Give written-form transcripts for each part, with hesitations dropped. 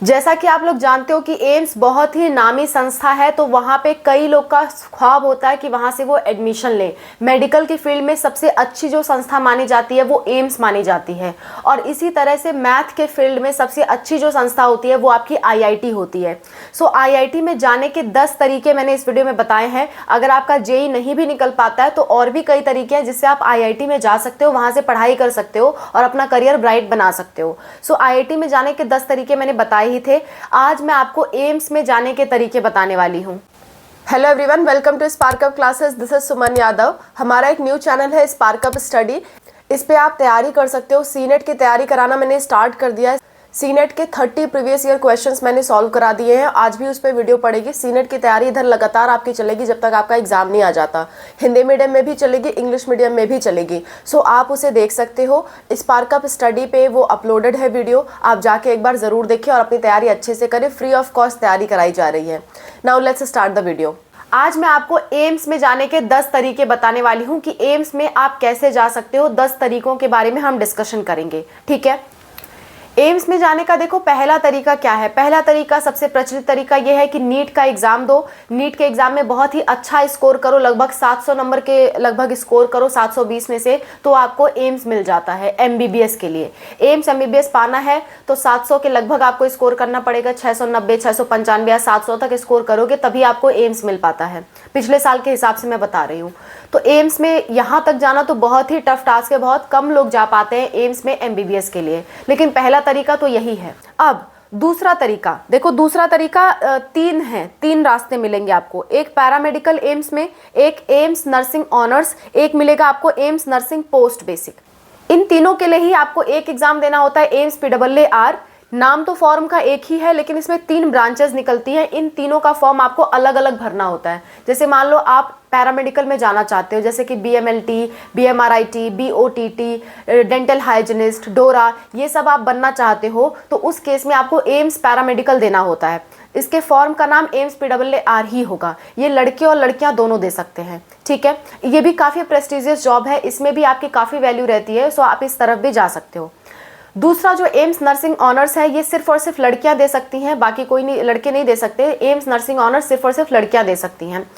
जैसा कि आप लोग जानते हो कि एम्स बहुत ही नामी संस्था है, तो वहाँ पे कई लोग का ख्वाब होता है कि वहाँ से वो एडमिशन ले। मेडिकल की फील्ड में सबसे अच्छी जो संस्था मानी जाती है वो एम्स मानी जाती है, और इसी तरह से मैथ के फील्ड में सबसे अच्छी जो संस्था होती है वो आपकी आईआईटी होती है। सो आईआईटी में जाने के 10 तरीके मैंने इस वीडियो में बताए हैं। अगर आपका जेई नहीं भी निकल पाता है तो और भी कई तरीके हैं जिससे आप आईआईटी में जा सकते हो, वहाँ से पढ़ाई कर सकते हो और अपना करियर ब्राइट बना सकते हो। सो आईआईटी में जाने के 10 तरीके मैंने बताए ही थे। आज मैं आपको एम्स में जाने के तरीके बताने वाली हूँ। Hello everyone, welcome to spark up classes. This is Suman Yadav. हमारा एक न्यू चैनल है स्पार्क अप स्टडी। इस पे आप तैयारी कर सकते हो। सीनेट की तैयारी कराना मैंने स्टार्ट कर दिया है। सीनेट के 30 प्रीवियस ईयर क्वेश्चंस मैंने सॉल्व करा दिए हैं। आज भी उस पर वीडियो पड़ेगी। सीनेट की तैयारी इधर लगातार आपकी चलेगी जब तक आपका एग्जाम नहीं आ जाता। हिंदी मीडियम में भी चलेगी, इंग्लिश मीडियम में भी चलेगी। सो आप उसे देख सकते हो। स्पार्क अप स्टडी पे वो अपलोडेड है वीडियो, आप जाके एक बार ज़रूर देखिए और अपनी तैयारी अच्छे से करें। फ्री ऑफ कॉस्ट तैयारी कराई जा रही है। Now let's start the video. आज मैं आपको एम्स में जाने के 10 तरीके बताने वाली हूँ कि एम्स में आप कैसे जा सकते हो। 10 तरीकों के बारे में हम डिस्कशन करेंगे, ठीक है। एम्स में जाने का देखो पहला तरीका क्या है। पहला तरीका, सबसे प्रचलित तरीका यह है कि नीट का एग्जाम दो। नीट के एग्जाम में बहुत ही अच्छा स्कोर करो, लगभग 700 नंबर के लगभग स्कोर करो 720 में से, तो आपको एम्स मिल जाता है एमबीबीएस के लिए। एम्स एमबीबीएस पाना है तो 700 के लगभग आपको स्कोर करना पड़ेगा। 690, 695 या 700 तक स्कोर करोगे तभी आपको एम्स मिल पाता है। पिछले साल के हिसाब से मैं बता रही हूँ। तो एम्स में यहाँ तक जाना तो बहुत ही टफ टास्क है। बहुत कम लोग जा पाते हैं एम्स में एमबीबीएस के लिए, लेकिन पहला तरीका तो यही है। अब दूसरा तरीका देखो। दूसरा तरीका 3 है, 3 रास्ते मिलेंगे आपको। एक पैरामेडिकल एम्स में, एक एम्स नर्सिंग ऑनर्स, एक मिलेगा आपको एम्स नर्सिंग पोस्ट बेसिक। इन तीनों के लिए ही आपको एक एग्जाम देना होता है, एम्स PAAR। नाम तो फॉर्म का एक ही है, लेकिन इसमें 3 ब्रांचेस निकलती हैं। इन तीनों का फॉर्म आपको अलग अलग भरना होता है। जैसे मान लो आप पैरामेडिकल में जाना चाहते हो, जैसे कि BMLT, BMRIT, BOTT, dental hygienist, डोरा, ये सब आप बनना चाहते हो, तो उस केस में आपको एम्स पैरामेडिकल देना होता है। इसके फॉर्म का नाम एम्स PAAR ही होगा। ये लड़के और लड़कियां दोनों दे सकते हैं, ठीक है। ये भी काफ़ी प्रेस्टिजियस जॉब है, इसमें भी आपकी काफ़ी वैल्यू रहती है, सो आप इस तरफ भी जा सकते हो। दूसरा जो एम्स नर्सिंग ऑनर्स है, ये सिर्फ और सिर्फ लड़कियां दे सकती हैं, बाकी कोई नहीं, लड़के नहीं दे सकते। एम्स नर्सिंग ऑनर्स सिर्फ और सिर्फ लड़कियां दे सकती हैं।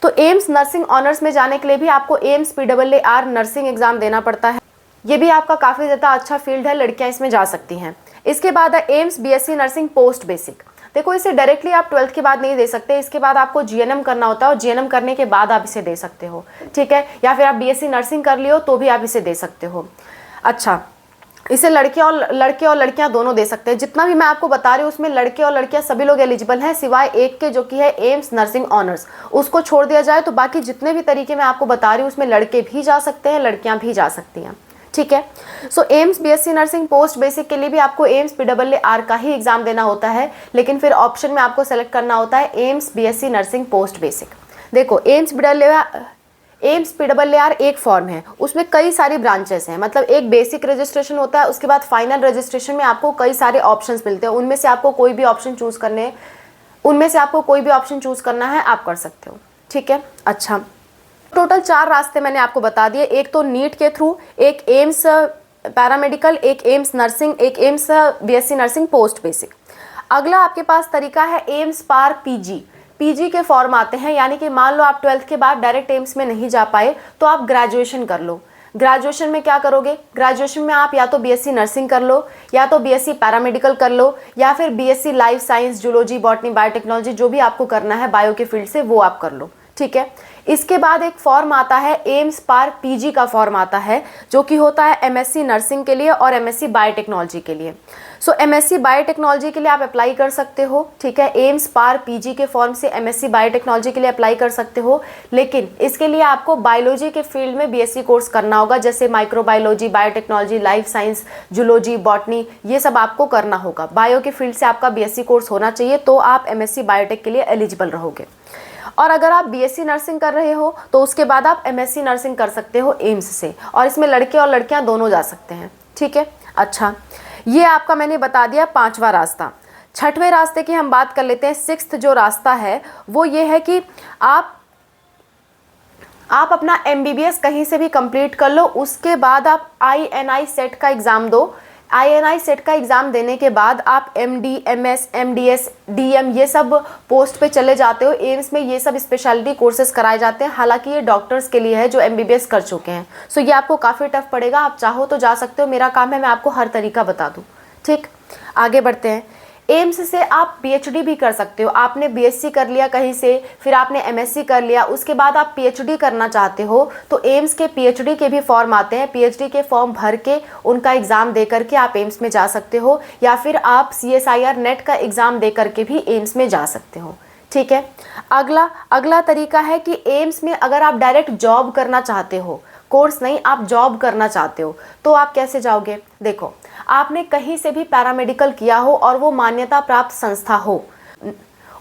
तो एम्स नर्सिंग ऑनर्स में जाने के लिए भी आपको एम्स PAAR नर्सिंग एग्जाम देना पड़ता है। ये भी आपका काफ़ी ज़्यादा अच्छा फील्ड है, लड़कियां इसमें जा सकती हैं। इसके बाद है AIIMS BSc nursing post basic. देखो, इसे डायरेक्टली आप 12th के बाद नहीं दे सकते। इसके बाद आपको GNM करना होता है, और GNM करने के बाद आप इसे दे सकते हो, ठीक है। या फिर आप BSc नर्सिंग कर लियो तो भी आप इसे दे सकते हो। अच्छा, इसे लड़के और लड़कियां दोनों दे सकते हैं। जितना भी मैं आपको बता रही हूँ उसमें लड़के और लड़कियां सभी लोग एलिजिबल हैं, सिवाय एक के, जो कि है एम्स नर्सिंग ऑनर्स। उसको छोड़ दिया जाए तो बाकी जितने भी तरीके मैं आपको बता रही हूँ उसमें लड़के भी जा सकते हैं, लड़कियां भी जा सकती हैं, ठीक है। So AIIMS BSc nursing post basic के लिए भी आपको एम्स PAAR का ही एग्जाम देना होता है, लेकिन फिर ऑप्शन में आपको सेलेक्ट करना होता है AIIMS BSc nursing post basic. देखो, एम्स PAAR एक फॉर्म है, उसमें कई सारी ब्रांचेस हैं। मतलब एक बेसिक रजिस्ट्रेशन होता है, उसके बाद फाइनल रजिस्ट्रेशन में आपको कई सारे ऑप्शंस मिलते हैं। उनमें से आपको कोई भी ऑप्शन चूज करना है, आप कर सकते हो, ठीक है। अच्छा, टोटल 4 रास्ते मैंने आपको बता दिए। एक तो नीट के थ्रू, एक एम्स पैरामेडिकल, एक एम्स नर्सिंग, एक AIIMS BSc nursing post basic. अगला आपके पास तरीका है एम्स पार PG के फॉर्म आते हैं। यानी कि मान लो आप 12th के बाद डायरेक्ट एम्स में नहीं जा पाए तो आप ग्रेजुएशन कर लो। ग्रेजुएशन में क्या करोगे? ग्रेजुएशन में आप या तो BSc नर्सिंग कर लो, या तो BSc पैरामेडिकल कर लो, या फिर BSc life science, zoology, botany, biotechnology, जो भी आपको करना है बायो के फील्ड से, वो आप कर लो, ठीक है। इसके बाद एक फॉर्म आता है एम्स पार PG का फॉर्म आता है, जो कि होता है MSc नर्सिंग के लिए और MSc बायोटेक्नोलॉजी के लिए। सो MSc बायोटेक्नोलॉजी के लिए आप अप्लाई कर सकते हो, ठीक है। एम्स पार PG के फॉर्म से MSc बायोटेक्नोलॉजी के लिए अप्लाई कर सकते हो, लेकिन इसके लिए आपको बायोलॉजी के फील्ड में BSc कोर्स करना होगा, जैसे microbiology, biotechnology, life science, zoology, botany, ये सब आपको करना होगा। बायो के फील्ड से आपका BSc कोर्स होना चाहिए, तो आप MSc बायोटेक के लिए एलिजिबल रहोगे। और अगर आप BSc नर्सिंग कर रहे हो तो उसके बाद आप MSc नर्सिंग कर सकते हो एम्स से, और इसमें लड़के और लड़कियां दोनों जा सकते हैं, ठीक है। अच्छा, ये आपका मैंने बता दिया 5वां रास्ता। 6वें रास्ते की हम बात कर लेते हैं। 6th जो रास्ता है वो ये है कि आप अपना MBBS कहीं से भी कंप्लीट कर लो, उसके बाद आप INI सेट का एग्ज़ाम दो। INI सेट का एग्ज़ाम देने के बाद आप MD, MS, MDS, DM ये सब पोस्ट पे चले जाते हो। एम्स में ये सब स्पेशलिटी कोर्सेज कराए जाते हैं, हालांकि ये डॉक्टर्स के लिए है जो MBBS कर चुके हैं। सो ये आपको काफ़ी टफ पड़ेगा, आप चाहो तो जा सकते हो, मेरा काम है मैं आपको हर तरीका बता दूँ। ठीक, आगे बढ़ते हैं। एम्स से आप PhD भी कर सकते हो। आपने BSc कर लिया कहीं से, फिर आपने MSc कर लिया, उसके बाद आप PhD करना चाहते हो तो एम्स के PhD के भी फॉर्म आते हैं। PhD के फॉर्म भर के उनका एग्ज़ाम दे करके आप एम्स में जा सकते हो, या फिर आप CSIR नेट का एग्ज़ाम दे करके भी एम्स में जा सकते हो। ठीक है, अगला तरीका है कि एम्स में अगर आप डायरेक्ट जॉब करना चाहते हो, कोर्स नहीं, आप जॉब करना चाहते हो, तो आप कैसे जाओगे? देखो, आपने कहीं से भी पैरामेडिकल किया हो और वो मान्यता प्राप्त संस्था हो,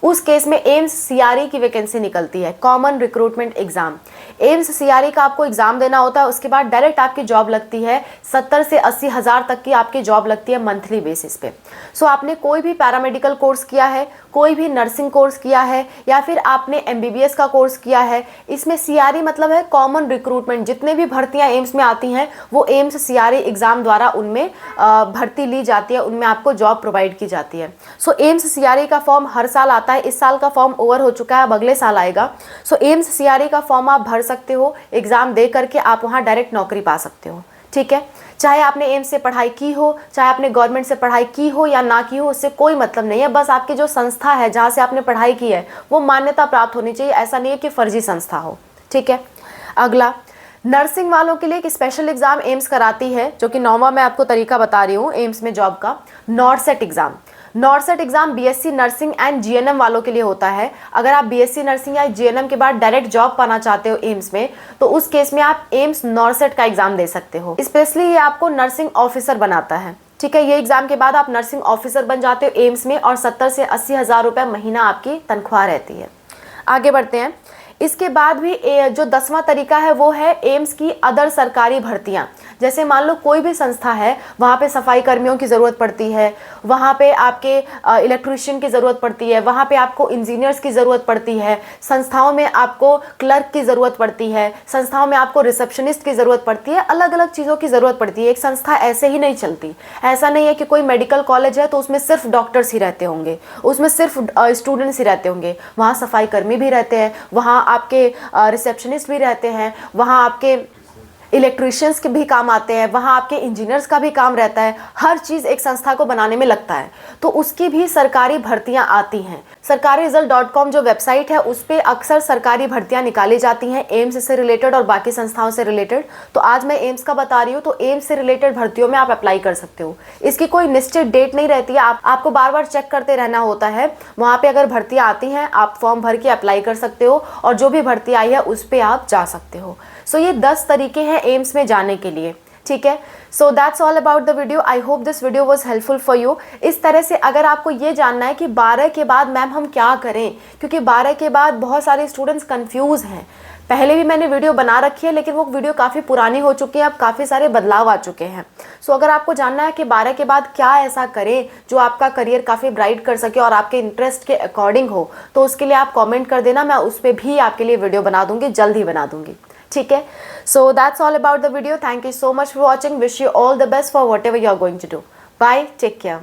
उस केस में एम्स CRE की वैकेंसी निकलती है, common recruitment exam. AIIMS CRE का आपको एग्जाम देना होता है, उसके बाद डायरेक्ट आपकी जॉब लगती है। 70 से 80 हज़ार तक की आपकी जॉब लगती है मंथली बेसिस पे। सो आपने कोई भी पैरामेडिकल कोर्स किया है, कोई भी नर्सिंग कोर्स किया है, या फिर आपने MBBS का कोर्स किया है, इसमें CRE मतलब है कॉमन रिक्रूटमेंट। जितने भी भर्तियां एम्स में आती हैं वो एम्स CRE एग्जाम द्वारा उनमें भर्ती ली जाती है, उनमें आपको जॉब प्रोवाइड की जाती है। सो एम्स CRE का फॉर्म हर साल आता है। इस साल का फॉर्म ओवर हो चुका है, अब अगले साल आएगा। सो एम्स CRE का फॉर्म आप भर सकते हो, एग्जाम दे करके आप वहां डायरेक्ट नौकरी पा सकते हो। ठीक है, चाहे आपने एम्स से पढ़ाई की हो, चाहे आपने गवर्नमेंट से पढ़ाई की हो या ना की हो, उससे कोई मतलब नहीं है। बस आपकी जो संस्था है जहाँ से आपने पढ़ाई की है वो मान्यता प्राप्त होनी चाहिए, ऐसा नहीं है कि फर्जी संस्था हो। ठीक है, अगला, नर्सिंग वालों के लिए एक स्पेशल एग्जाम एम्स कराती है, जो कि 9वां मैं आपको तरीका बता रही हूँ एम्स में जॉब का, नॉर्सेट exam. नॉर्सेट exam BSc nursing and GNM वालों के लिए होता है। अगर आप BSc नर्सिंग या GNM के बाद डायरेक्ट जॉब पाना चाहते हो एम्स में, तो उस केस में आप एम्स नॉर्सेट का एग्जाम दे सकते हो। स्पेशली ये आपको नर्सिंग ऑफिसर बनाता है। ठीक है, ये एग्जाम के बाद आप नर्सिंग ऑफिसर बन जाते हो एम्स में, और 70 से 80 हज़ार रुपये महीना आपकी तनख्वाह रहती है। आगे बढ़ते हैं। इसके बाद भी जो 10वां तरीका है वो है एम्स की अदर सरकारी भर्तियां। जैसे मान लो कोई भी संस्था है, वहाँ पे सफाई कर्मियों की ज़रूरत पड़ती है, वहाँ पे आपके इलेक्ट्रीशियन की ज़रूरत पड़ती है, वहाँ पे आपको इंजीनियर्स की ज़रूरत पड़ती है, संस्थाओं में आपको क्लर्क की ज़रूरत पड़ती है, संस्थाओं में आपको रिसेप्शनिस्ट की ज़रूरत पड़ती है, अलग अलग चीज़ों की ज़रूरत पड़ती है। एक संस्था ऐसे ही नहीं चलती। ऐसा नहीं है कि कोई मेडिकल कॉलेज है तो उसमें सिर्फ डॉक्टर्स ही रहते होंगे, उसमें सिर्फ स्टूडेंट्स ही रहते होंगे। वहाँ सफाई कर्मी भी रहते हैं, वहाँ आपके रिसेप्शनिस्ट भी रहते हैं, वहाँ आपके इलेक्ट्रीशियंस के भी काम आते हैं, वहाँ आपके इंजीनियर्स का भी काम रहता है। हर चीज़ एक संस्था को बनाने में लगता है, तो उसकी भी सरकारी भर्तियाँ आती हैं। sarkariresult.com जो वेबसाइट है उस पर अक्सर सरकारी भर्तियाँ निकाली जाती हैं एम्स से रिलेटेड और बाकी संस्थाओं से रिलेटेड। तो आज मैं एम्स का बता रही हूँ, तो एम्स से रिलेटेड भर्तियों में आप अप्लाई कर सकते हो। इसकी कोई निश्चित डेट नहीं रहती है, आपको बार बार चेक करते रहना होता है। वहाँ पर अगर भर्तियाँ आती हैं आप फॉर्म भर के अप्लाई कर सकते हो, और जो भी भर्ती आई है उस पर आप जा सकते हो। सो ये 10 तरीके हैं एम्स में जाने के लिए। ठीक है, so that's all about the video. I hope this video was helpful for you. इस तरह से अगर आपको ये जानना है कि 12 के बाद मैम हम क्या करें, क्योंकि 12 के बाद बहुत सारे स्टूडेंट्स कंफ्यूज हैं। पहले भी मैंने वीडियो बना रखी है, लेकिन वो वीडियो काफ़ी पुरानी हो चुकी है, अब काफ़ी सारे बदलाव आ चुके हैं। सो अगर आपको जानना है कि 12 के बाद क्या ऐसा करें जो आपका करियर काफ़ी ब्राइट कर सके और आपके इंटरेस्ट के अकॉर्डिंग हो, तो उसके लिए आप कमेंट कर देना, मैं उस पर भी आपके लिए वीडियो बना दूंगी, जल्द ही बना दूंगी। ठीक है, so that's all about the video. Thank you so much for watching. Wish you all the best for whatever you are going to do. Bye, take care.